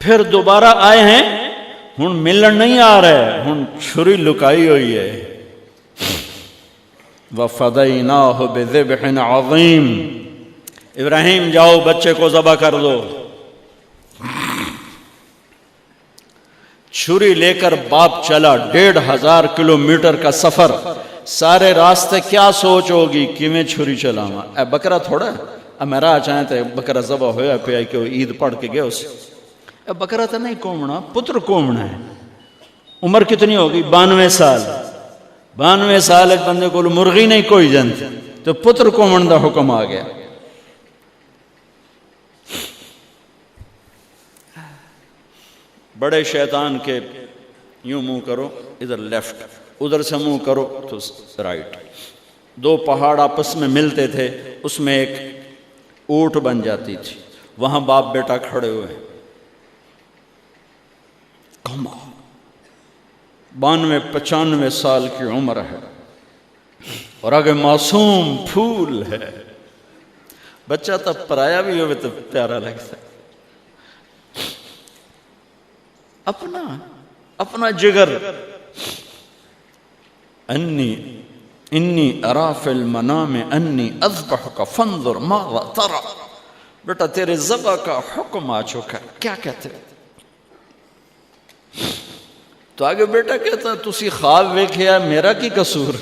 پھر دوبارہ آئے ہیں، ہن ملن نہیں آ رہے، ہن چھری لکائی ہوئی ہے. وَفَدَيْنَاهُ بِذِبْحٍ عَظِيمٍ، ابراہیم جاؤ بچے کو ذبح کر دو. چھری لے کر باپ چلا، 1500 کلومیٹر کا سفر. سارے راستے کیا سوچ ہوگی کہ میں چھری چلاواں، اے بکرا تھوڑا ہے، میرا چاہیں تے بکرا ذبح ہویا پہ کہ عید پڑھ کے گیا اسے. اے بکرا تو نہیں کومنا، پتر کومنا ہے. عمر کتنی ہوگی؟ 92 سال. 92 سال ایک بندے کو مرغی نہیں کوئی جنت، تو پتر کومن دا حکم آ گیا. بڑے شیطان کے یوں منہ کرو ادھر لیفٹ، ادھر سے منہ کرو تو رائٹ. 2 پہاڑ آپس میں ملتے تھے، اس میں ایک اونٹ بن جاتی تھی. وہاں باپ بیٹا کھڑے ہوئے، 92-95 سال کی عمر ہے اور آگے معصوم پھول ہے. بچہ تب پرایا بھی ہوئے تو پیارا لگتا ہے. اپنا جگر. انی ارا فی المنام انی اذبحک فانظر ماذا ترى. بیٹا تیرے ذبح کا حکم آ چکا ہے، کیا کہتے ہیں؟ تو آگے بیٹا کہتا تسی خواب ویکھیا، میرا کی قصور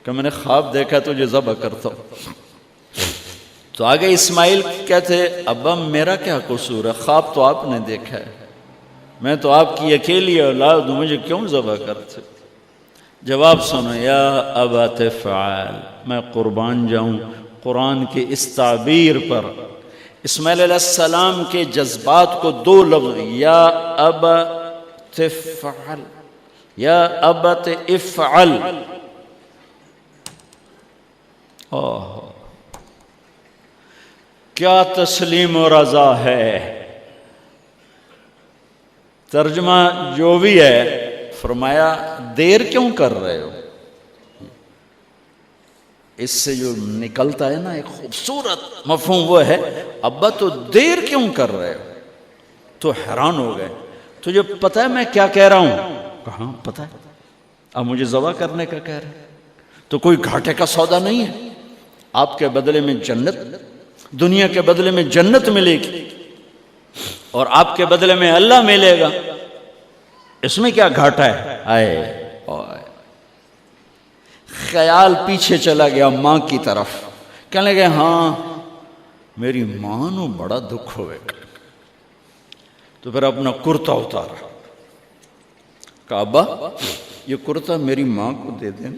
کہ میں نے خواب دیکھا تجھے ذبح کرتا ہوں. تو آگے اسماعیل کہتے ابا میرا کیا قصور ہے، خواب تو آپ نے دیکھا ہے، میں تو آپ کی اکیلی اولاد ہوں، مجھے کیوں ذبح کرتے؟ جواب سنو، یا ابا تفعل، میں قربان جاؤں قرآن کی اس تعبیر پر. اسماعیل علیہ السلام کے جذبات کو 2 لفظ، یا ابا تفعل، یا ابت افعل. کیا تسلیم و رضا ہے. ترجمہ جو بھی ہے، فرمایا دیر کیوں کر رہے ہو. اس سے جو نکلتا ہے نا ایک خوبصورت مفہوم، وہ ہے ابا تو دیر کیوں کر رہے ہو. تو حیران ہو گئے، تجھے پتہ ہے میں کیا کہہ رہا ہوں؟ کہاں پتہ ہے، اب مجھے ذبح کرنے کا کہہ رہے ہیں. تو کوئی گھاٹے کا سودا نہیں ہے. آپ کے بدلے میں جنت، دنیا کے بدلے میں جنت ملے گی اور آپ کے بدلے میں اللہ ملے گا. اس میں کیا گھاٹا ہے؟ آئے خیال پیچھے چلا گیا ماں کی طرف. کہنے لگے ہاں میری ماں نو بڑا دکھ ہوئے گا. تو پھر اپنا کرتا اتارا، کہا ابا یہ کرتا میری ماں کو دے دیں،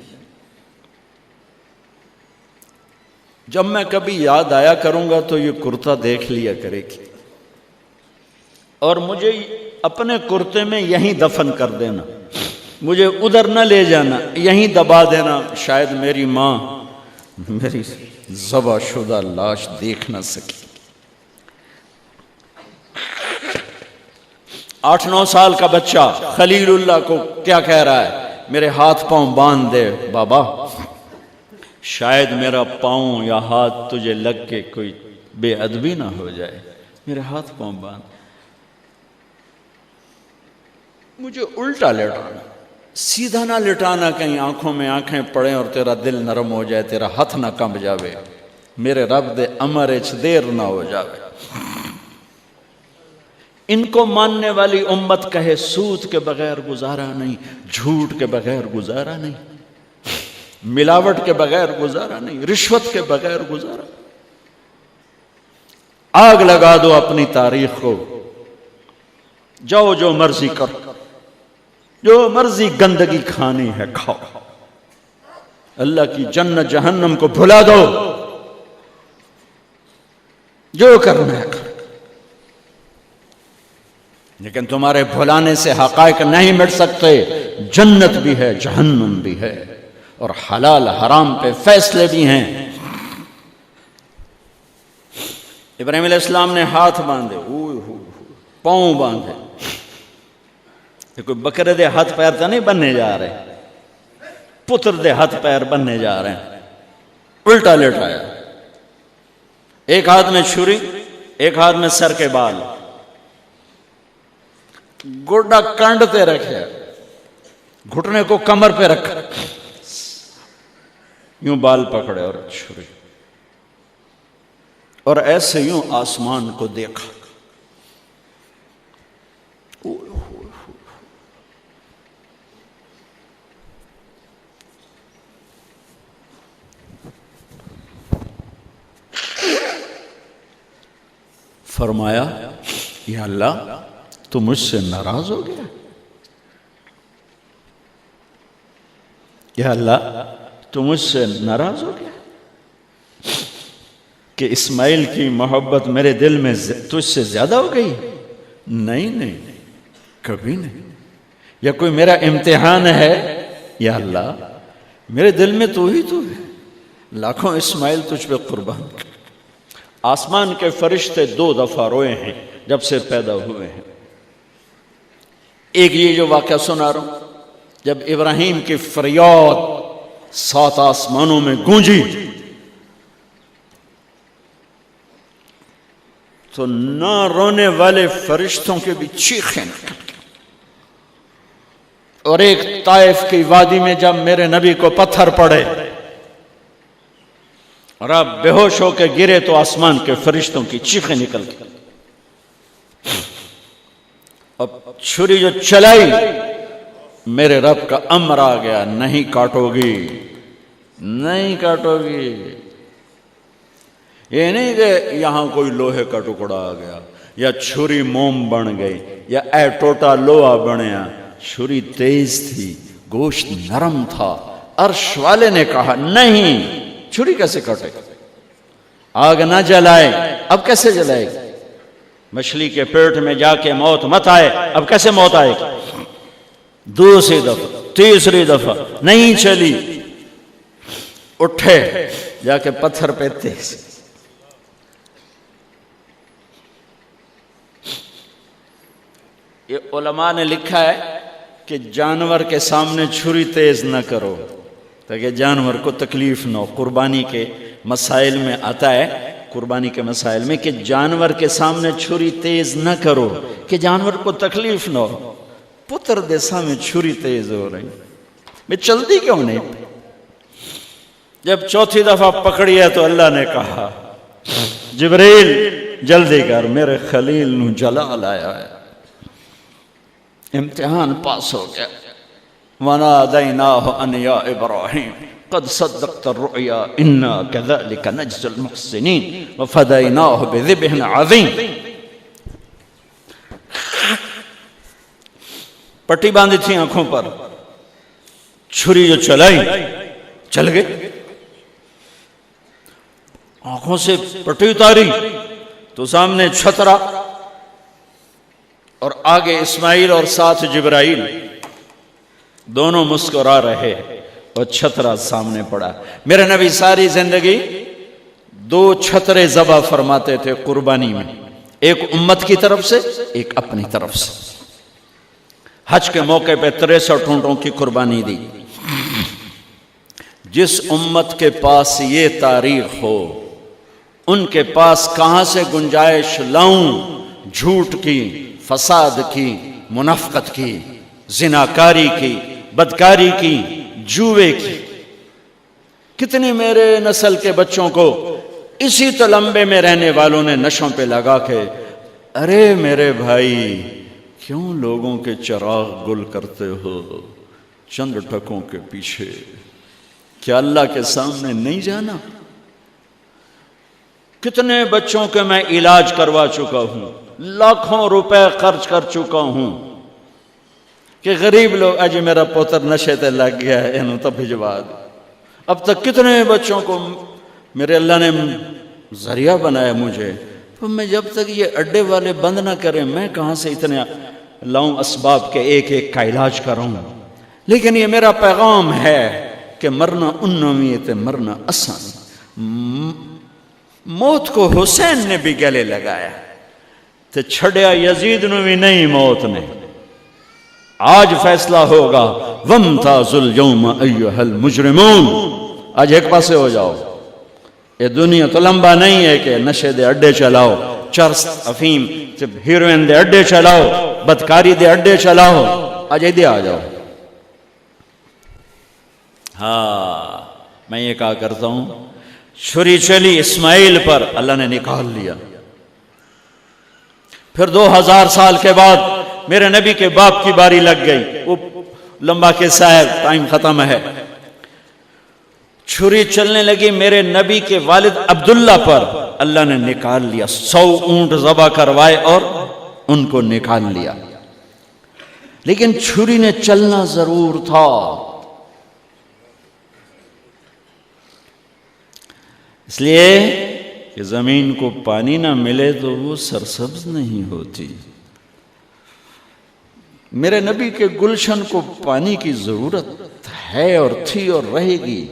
جب میں کبھی یاد آیا کروں گا تو یہ کرتا دیکھ لیا کرے گی، اور مجھے اپنے کرتے میں یہیں دفن کر دینا، مجھے ادھر نہ لے جانا، یہیں دبا دینا، شاید میری ماں میری ذبح شدہ لاش دیکھ نہ سکی. 8-9 سال کا بچہ خلیل اللہ کو کیا کہہ رہا ہے؟ میرے ہاتھ پاؤں باندھ دے بابا، شاید میرا پاؤں یا ہاتھ تجھے لگ کے کوئی بے ادبی نہ ہو جائے، میرے ہاتھ پاؤں باندھ. مجھے الٹا لٹانا، سیدھا نہ لٹانا، کہیں آنکھوں میں آنکھیں پڑیں اور تیرا دل نرم ہو جائے، تیرا ہاتھ نہ کمب جاوے، میرے رب دے امر اچ دیر نہ ہو جاوے. ان کو ماننے والی امت کہے سود کے بغیر گزارا نہیں، جھوٹ کے بغیر گزارا نہیں، ملاوٹ کے بغیر گزارا نہیں، رشوت کے بغیر گزارا. آگ لگا دو اپنی تاریخ کو، جاؤ جو مرضی کرو، جو مرضی گندگی کھانی ہے کھاؤ، اللہ کی جنت جہنم کو بھلا دو، جو کرنا ہے کرو. لیکن تمہارے بھلانے سے حقائق نہیں مٹ سکتے. جنت بھی ہے، جہنم بھی ہے، اور حلال حرام پہ فیصلے بھی ہیں. ابراہیم علیہ السلام نے ہاتھ باندھے، پاؤں باندھے. یہ کوئی بکرے دے ہاتھ پیر تو نہیں بننے جا رہے، پتر دے ہاتھ پیر بننے جا رہے ہیں. الٹا لٹایا، ایک ہاتھ میں چھری، ایک ہاتھ میں سر کے بال. گوڈا کانڈتے رکھے، گھٹنے کو کمر پہ رکھا، یوں بال پکڑے اور چھری، اور ایسے یوں آسمان کو دیکھا. فرمایا یا اللہ تو مجھ سے ناراض ہو گیا؟ یا اللہ تو مجھ سے ناراض ہو گیا کہ اسماعیل کی محبت میرے دل میں تجھ سے زیادہ ہو گئی؟ نہیں نہیں، کبھی نہیں. یا کوئی میرا امتحان ہے؟ یا اللہ میرے دل میں تو ہی تو ہے، لاکھوں اسماعیل تجھ پہ قربان. آسمان کے فرشتے 2 دفعہ روئے ہیں جب سے پیدا ہوئے ہیں. ایک یہ جو واقعہ سنا رہا ہوں، جب ابراہیم کی فریاد 7 آسمانوں میں گونجی تو نہ رونے والے فرشتوں کے بھی چیخیں نکل گئیں. اور ایک طائف کی وادی میں جب میرے نبی کو پتھر پڑے اور آپ بے ہوش ہو کے گرے تو آسمان کے فرشتوں کی چیخیں نکل گئی. اب چھری جو چلائی، میرے رب کا امر آ گیا، نہیں کاٹو گی، نہیں کاٹو گی. یہ نہیں کہ یہاں کوئی لوہے کا ٹکڑا آ گیا یا چھری موم بن گئی یا اے ٹوٹا لوہا بنیا. چھری تیز تھی، گوشت نرم تھا. عرش والے نے کہا نہیں، چھری کیسے کٹے؟ آگ نہ جلائے، اب کیسے جلائے گی؟ مچھلی کے پیٹ میں جا کے موت مت آئے، اب کیسے موت آئے گی؟ دوسری دفعہ، تیسری دفعہ نہیں چلی. اٹھے جا کے پتھر پہ تیز. یہ علماء نے لکھا ہے کہ جانور کے سامنے چھری تیز نہ کرو تاکہ جانور کو تکلیف نہ ہو. قربانی کے مسائل میں آتا ہے، قربانی کے مسائل میں، کہ جانور کے سامنے چھری تیز نہ کرو کہ جانور کو تکلیف نہ ہو. پتر دے سامنے چھری تیز ہو رہی، میں چلتی کیوں نہیں؟ جب چوتھی دفعہ پکڑی ہے تو اللہ نے کہا جبریل جلدی کر، میرے خلیل نو جلال آیا ہے. امتحان پاس ہو گیا. وَنَادَيْنَاهُ أَنْ يَا إِبْرَاهِيمُ قَدْ صَدَّقْتَ الرُّؤْيَا إِنَّا كَذَلِكَ نَجْزِي الْمُحْسِنِينَ وَفَدَيْنَاهُ بِذِبْحٍ عَظِيمٍ. پٹی باندھی تھی آنکھوں پر، چھری جو چلائی چل گئے. آنکھوں سے پٹی اتاری تو سامنے چھترا اور آگے اسماعیل اور ساتھ جبرائیل، دونوں مسکرا رہے اور چھترا سامنے پڑا. میرے نبی ساری زندگی 2 چھترے ذبح فرماتے تھے قربانی میں، ایک امت کی طرف سے، ایک اپنی طرف سے. حج کے موقع پہ 63 اونٹوں کی قربانی دی. جس امت کے پاس یہ تاریخ ہو، ان کے پاس کہاں سے گنجائش لاؤں جھوٹ کی، فساد کی، منافقت کی، زناکاری کی، بدکاری کی، جوے کی. کتنی میرے نسل کے بچوں کو اسی تلمبے میں رہنے والوں نے نشوں پہ لگا کے، ارے میرے بھائی کیوں لوگوں کے چراغ گل کرتے ہو چند ٹکوں کے پیچھے؟ کیا اللہ کے سامنے نہیں جانا؟ کتنے بچوں کے میں علاج کروا چکا ہوں، لاکھوں روپے خرچ کر چکا ہوں کہ غریب لوگ اجی میرا پوتر نشے تے لگ گیا ہے انہوں تو بھجوا دو. اب تک کتنے بچوں کو میرے اللہ نے ذریعہ بنایا مجھے. تو میں جب تک یہ اڈے والے بند نہ کریں میں کہاں سے اتنے لاؤں اسباب کے ایک ایک کا علاج کروں. لیکن یہ میرا پیغام ہے کہ مرنا انویت مرنا آسان. موت کو حسین نے بھی گلے لگایا تو چھڑیا یزید نو بھی نہیں موت نے. آج فیصلہ ہوگا وَامْتَازُوا الْيَوْمَ أَيُّهَا الْمُجْرِمُونَ. آج ایک پاسے ہو جاؤ. یہ دنیا تو لمبا نہیں ہے کہ نشے دے اڈے چلاؤ، چرس افیم ہیروئن دے اڈے چلاؤ، بدکاری دے اڈے چلاؤ، آج ادھر آ جاؤ۔ ہاں میں یہ کہا کرتا ہوں، چھری چلی اسماعیل پر، اللہ نے نکال لیا۔ پھر 2000 سال کے بعد میرے نبی کے باپ کی باری لگ گئی، وہ لمبا قصہ ہے، ٹائم ختم ہے۔ چھری چلنے لگی میرے نبی کے والد عبداللہ پر، اللہ نے نکال لیا۔ 100 اونٹ ذبح کروائے اور ان کو نکال لیا، لیکن چھری نے چلنا ضرور تھا۔ اس لیے کہ زمین کو پانی نہ ملے تو وہ سرسبز نہیں ہوتی۔ میرے نبی کے گلشن کو پانی کی ضرورت ہے اور تھی اور رہے گی،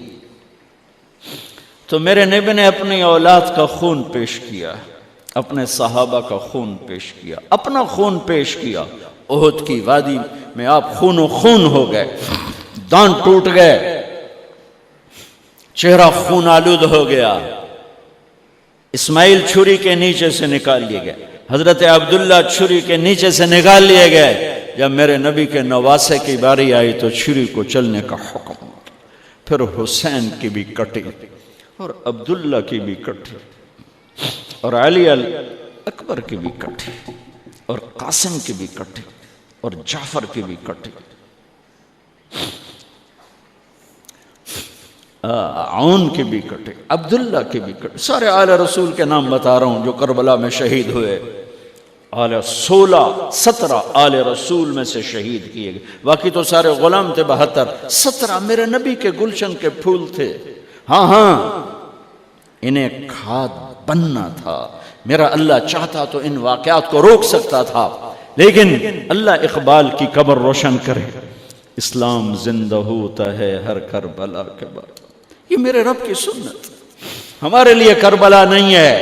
تو میرے نبی نے اپنی اولاد کا خون پیش کیا، اپنے صحابہ کا خون پیش کیا، اپنا خون پیش کیا۔ احد کی وادی میں آپ خون و خون ہو گئے، دانت ٹوٹ گئے، چہرہ خون آلود ہو گیا۔ اسماعیل چھری کے نیچے سے نکال لیے گئے، حضرت عبداللہ چھری کے نیچے سے نکال لیے گئے۔ جب میرے نبی کے نواسے کی باری آئی تو چھری کو چلنے کا حکم، پھر حسین کی بھی کٹی اور عبداللہ کی بھی کٹی اور علی اکبر کی بھی کٹی اور قاسم کی بھی کٹی اور جعفر کی بھی کٹی، عون کی بھی کٹی، عبداللہ کی بھی کٹی۔ سارے آل رسول کے نام بتا رہا ہوں جو کربلا میں شہید ہوئے۔ 17 آل رسول میں سے شہید کیے گئے، باقی تو سارے غلام تھے 72۔ 17 میرے نبی کے گلشن کے پھول تھے۔ ہاں انہیں کھاد بننا تھا۔ میرا اللہ چاہتا تو ان واقعات کو روک سکتا تھا، لیکن اللہ اقبال کی قبر روشن کرے، اسلام زندہ ہوتا ہے ہر کربلا کے بعد۔ یہ میرے رب کی سنت۔ ہمارے لیے کربلا نہیں ہے،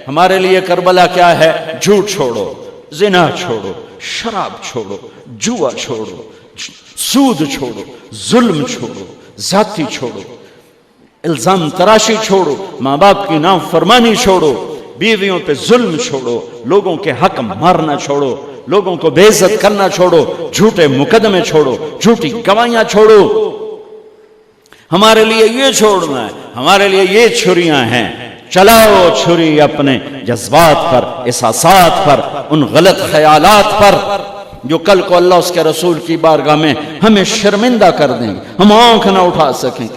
ہمارے لیے کربلا کیا ہے؟ جھوٹ چھوڑو، زنا چھوڑو، شراب چھوڑو، جوا چھوڑو، سود چھوڑو، ظلم چھوڑو، ذاتی چھوڑو، الزام تراشی چھوڑو، ماں باپ کی نافرمانی چھوڑو، بیویوں پہ ظلم چھوڑو، لوگوں کے حق مارنا چھوڑو، لوگوں کو بے عزت کرنا چھوڑو، جھوٹے مقدمے چھوڑو، جھوٹی گواہیاں چھوڑو۔ ہمارے لیے یہ چھوڑنا ہے، ہمارے لیے یہ چھریاں ہیں۔ چلاؤ چھری اپنے جذبات پر، احساسات پر، ان غلط خیالات پر جو کل کو اللہ اس کے رسول کی بارگاہ میں ہمیں شرمندہ کر دیں، ہم آنکھ نہ اٹھا سکیں۔